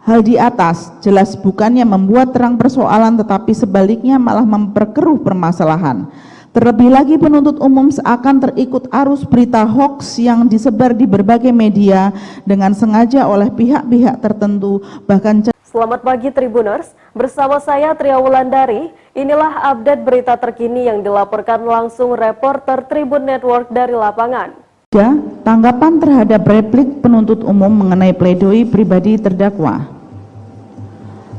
Hal di atas jelas bukannya membuat terang persoalan, tetapi sebaliknya malah memperkeruh permasalahan. Terlebih lagi penuntut umum seakan terikut arus berita hoaks yang disebar di berbagai media dengan sengaja oleh pihak-pihak tertentu, bahkan. Selamat pagi Tribuners, bersama saya Tria Wulandari. Inilah update berita terkini yang dilaporkan langsung reporter Tribun Network dari lapangan. Tanggapan terhadap replik penuntut umum mengenai pledoi pribadi terdakwa.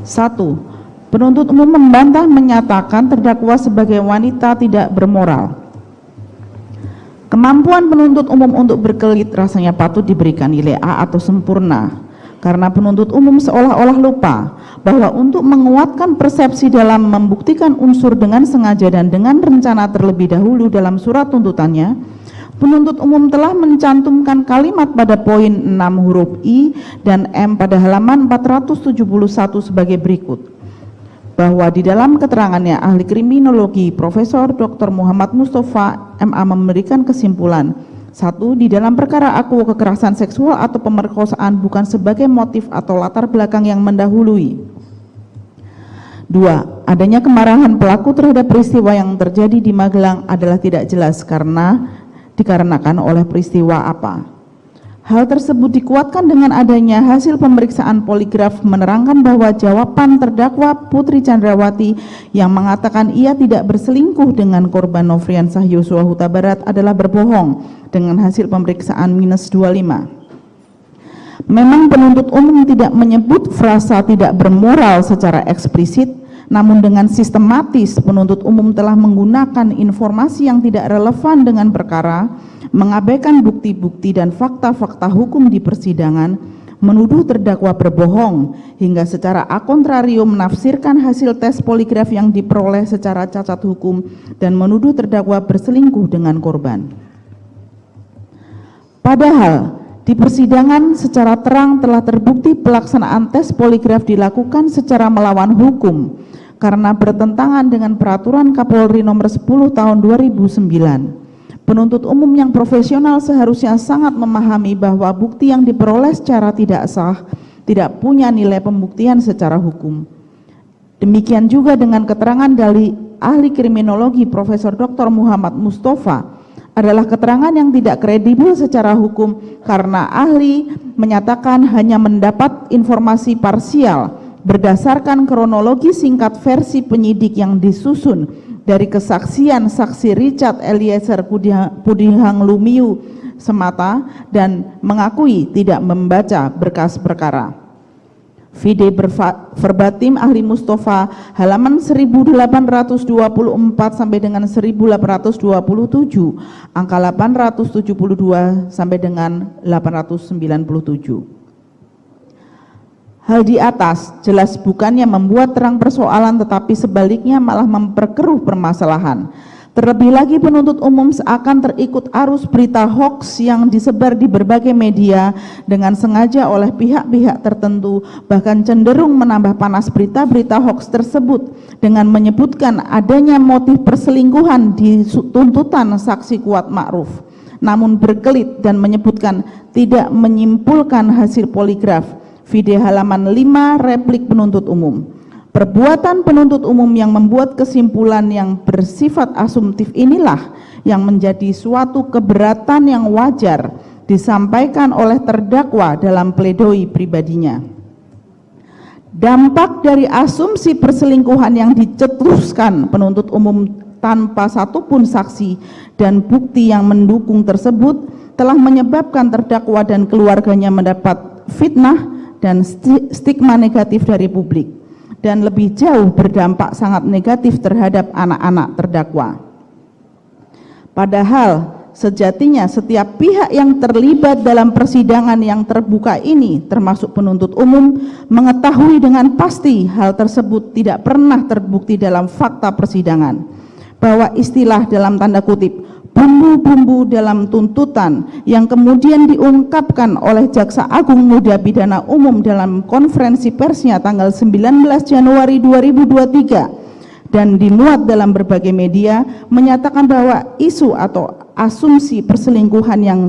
1. Penuntut umum membantah menyatakan terdakwa sebagai wanita tidak bermoral. Kemampuan penuntut umum untuk berkelit rasanya patut diberikan nilai A atau sempurna, karena penuntut umum seolah-olah lupa bahwa untuk menguatkan persepsi dalam membuktikan unsur dengan sengaja dan dengan rencana terlebih dahulu dalam surat tuntutannya, penuntut umum telah mencantumkan kalimat pada poin 6 huruf I dan M pada halaman 471 sebagai berikut. Bahwa di dalam keterangannya ahli kriminologi Profesor Dr. Muhammad Mustafa MA memberikan kesimpulan, 1. Di dalam perkara aku kekerasan seksual atau pemerkosaan bukan sebagai motif atau latar belakang yang mendahului. 2. Adanya kemarahan pelaku terhadap peristiwa yang terjadi di Magelang adalah tidak jelas dikarenakan oleh peristiwa apa. Hal tersebut dikuatkan dengan adanya hasil pemeriksaan poligraf menerangkan bahwa jawaban terdakwa Putri Chandrawati yang mengatakan ia tidak berselingkuh dengan korban Nofriansah Yosua Huta Barat adalah berbohong dengan hasil pemeriksaan -25. Memang penuntut umum tidak menyebut frasa tidak bermoral secara eksplisit, namun dengan sistematis penuntut umum telah menggunakan informasi yang tidak relevan dengan perkara, mengabaikan bukti-bukti dan fakta-fakta hukum di persidangan, menuduh terdakwa berbohong, hingga secara a contrario menafsirkan hasil tes poligraf yang diperoleh secara cacat hukum dan menuduh terdakwa berselingkuh dengan korban. Padahal di persidangan secara terang telah terbukti pelaksanaan tes poligraf dilakukan secara melawan hukum karena bertentangan dengan peraturan Kapolri nomor 10 tahun 2009. Penuntut umum yang profesional seharusnya sangat memahami bahwa bukti yang diperoleh secara tidak sah tidak punya nilai pembuktian secara hukum. Demikian juga dengan keterangan dari ahli kriminologi Profesor Dr. Muhammad Mustafa adalah keterangan yang tidak kredibel secara hukum karena ahli menyatakan hanya mendapat informasi parsial berdasarkan kronologi singkat versi penyidik yang disusun dari kesaksian saksi Richard Eliezer Pudihang Lumiu semata dan mengakui tidak membaca berkas perkara. Vide verbatim ahli Mustafa halaman 1824 sampai dengan 1827, angka 872 sampai dengan 897. Hal di atas jelas bukannya membuat terang persoalan, tetapi sebaliknya malah memperkeruh permasalahan. Terlebih lagi penuntut umum seakan terikut arus berita hoaks yang disebar di berbagai media dengan sengaja oleh pihak-pihak tertentu, bahkan cenderung menambah panas berita-berita hoaks tersebut dengan menyebutkan adanya motif perselingkuhan di tuntutan saksi Kuat Ma'ruf, namun berkelit dan menyebutkan tidak menyimpulkan hasil poligraf. Vide halaman 5 replik penuntut umum. Perbuatan penuntut umum yang membuat kesimpulan yang bersifat asumtif inilah yang menjadi suatu keberatan yang wajar disampaikan oleh terdakwa dalam pledoi pribadinya. Dampak dari asumsi perselingkuhan yang dicetuskan penuntut umum tanpa satupun saksi dan bukti yang mendukung tersebut telah menyebabkan terdakwa dan keluarganya mendapat fitnah dan stigma negatif dari publik, dan lebih jauh berdampak sangat negatif terhadap anak-anak terdakwa. Padahal sejatinya setiap pihak yang terlibat dalam persidangan yang terbuka ini, termasuk penuntut umum, mengetahui dengan pasti hal tersebut tidak pernah terbukti dalam fakta persidangan, bahwa istilah dalam tanda kutip bumbu-bumbu dalam tuntutan yang kemudian diungkapkan oleh Jaksa Agung Muda Pidana Umum dalam konferensi persnya tanggal 19 Januari 2023 dan dimuat dalam berbagai media menyatakan bahwa isu atau asumsi perselingkuhan yang